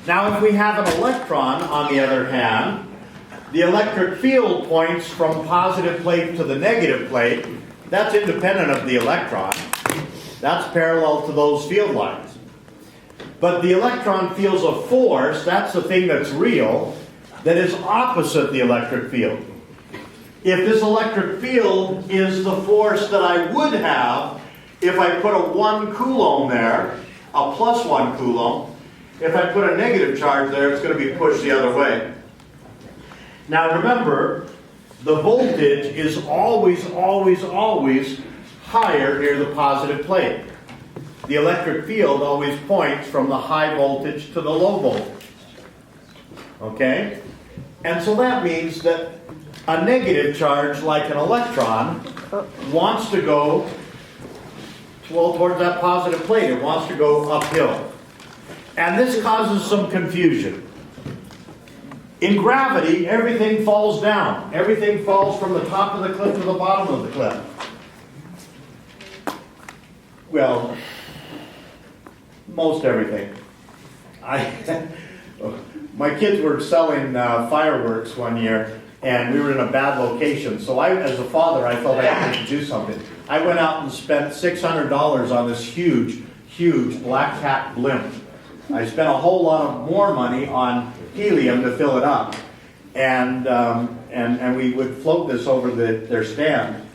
Now if we have an electron, on the other hand, the electric field points from positive plate to the negative plate. That's independent of the electron. That's parallel to those field lines. But the electron feels a force, that's the thing that's real, that is opposite the electric field. If this electric field is the force that I would have if I put a 1 coulomb there, a plus 1 coulomb, if I put a negative charge there, it's going to be pushed the other way. Now remember, the voltage is always, always, always higher near the positive plate. The electric field always points from the high voltage to the low voltage. Okay? And so that means that a negative charge, like an electron, wants to go towards that positive plate. It wants to go uphill. And this causes some confusion. In gravity, everything falls down. Everything falls from the top of the cliff to the bottom of the cliff. Well, most everything. My kids were selling fireworks one year, and we were in a bad location. So as a father, I felt I had to do something. I went out and spent $600 on this huge, huge black cat blimp. I spent a whole lot of more money on helium to fill it up, and we would float this over their stand.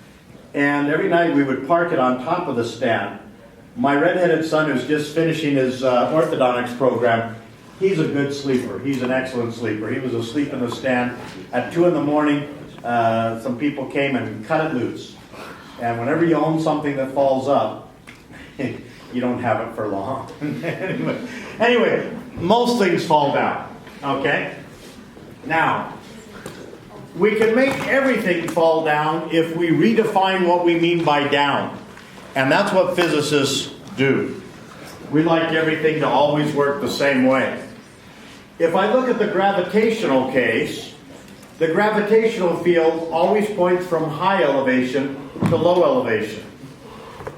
And every night we would park it on top of the stand. My redheaded son, who's just finishing his orthodontics program, he's a good sleeper. He's an excellent sleeper. He was asleep in the stand. At 2 in the morning, some people came and cut it loose. And whenever you own something that falls up, you don't have it for long. Anyway, most things fall down. Okay? Now, we can make everything fall down if we redefine what we mean by down. And that's what physicists do. We like everything to always work the same way. If I look at the gravitational case, the gravitational field always points from high elevation to low elevation.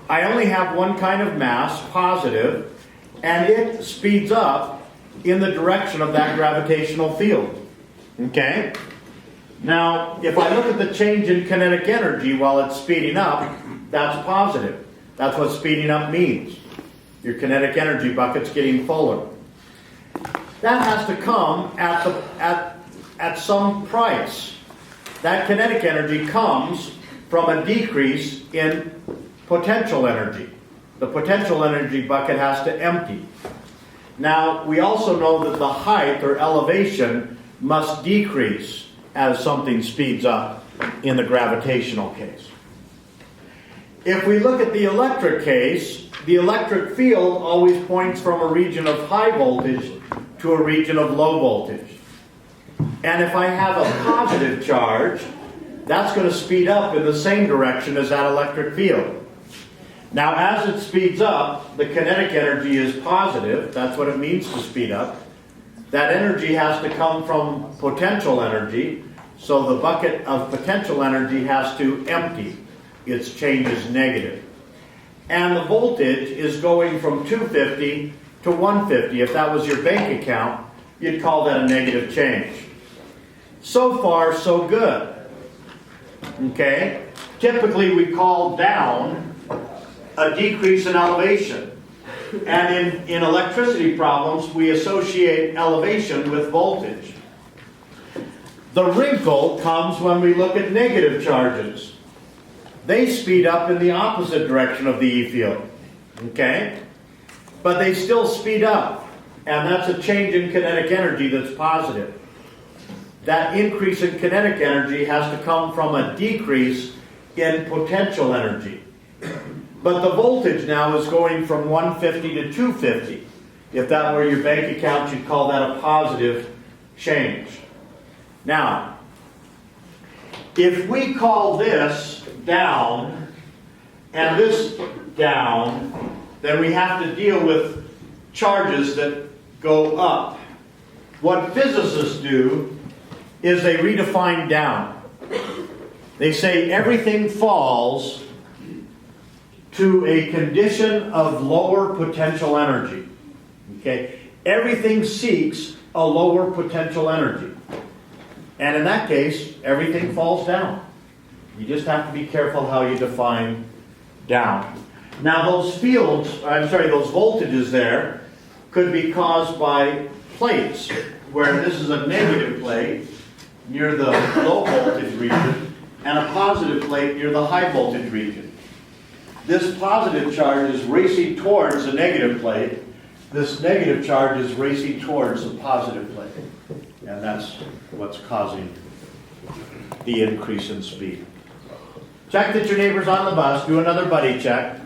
I only have one kind of mass, positive, and it speeds up in the direction of that gravitational field. Okay? Now, if I look at the change in kinetic energy while it's speeding up, that's positive. That's what speeding up means. Your kinetic energy bucket's getting fuller. That has to come at some price. That kinetic energy comes from a decrease in potential energy. The potential energy bucket has to empty. Now, we also know that the height or elevation must decrease as something speeds up in the gravitational case. If we look at the electric case, the electric field always points from a region of high voltage to a region of low voltage. And if I have a positive charge, that's going to speed up in the same direction as that electric field. Now, as it speeds up, the kinetic energy is positive. That's what it means to speed up. That energy has to come from potential energy, so the bucket of potential energy has to empty. Its change is negative. And the voltage is going from 250 to 150. If that was your bank account, you'd call that a negative change. So far, so good. Okay? Typically, we call down a decrease in elevation. And in electricity problems, we associate elevation with voltage. The wrinkle comes when we look at negative charges. They speed up in the opposite direction of the E field. Okay? But they still speed up. And that's a change in kinetic energy that's positive. That increase in kinetic energy has to come from a decrease in potential energy. But the voltage now is going from 150 to 250. If that were your bank account, you'd call that a positive change. Now, if we call this down and this down, then we have to deal with charges that go up. What physicists do is they redefine down. They say everything falls to a condition of lower potential energy. Okay? everything seeks a lower potential energy. And in that case, everything falls down. You just have to be careful how you define down. Now those those voltages there could be caused by plates, where this is a negative plate near the low voltage region and a positive plate near the high voltage region. This positive charge is racing towards the negative plate. This negative charge is racing towards the positive plate. And that's what's causing the increase in speed. Check that your neighbor's on the bus. Do another buddy check.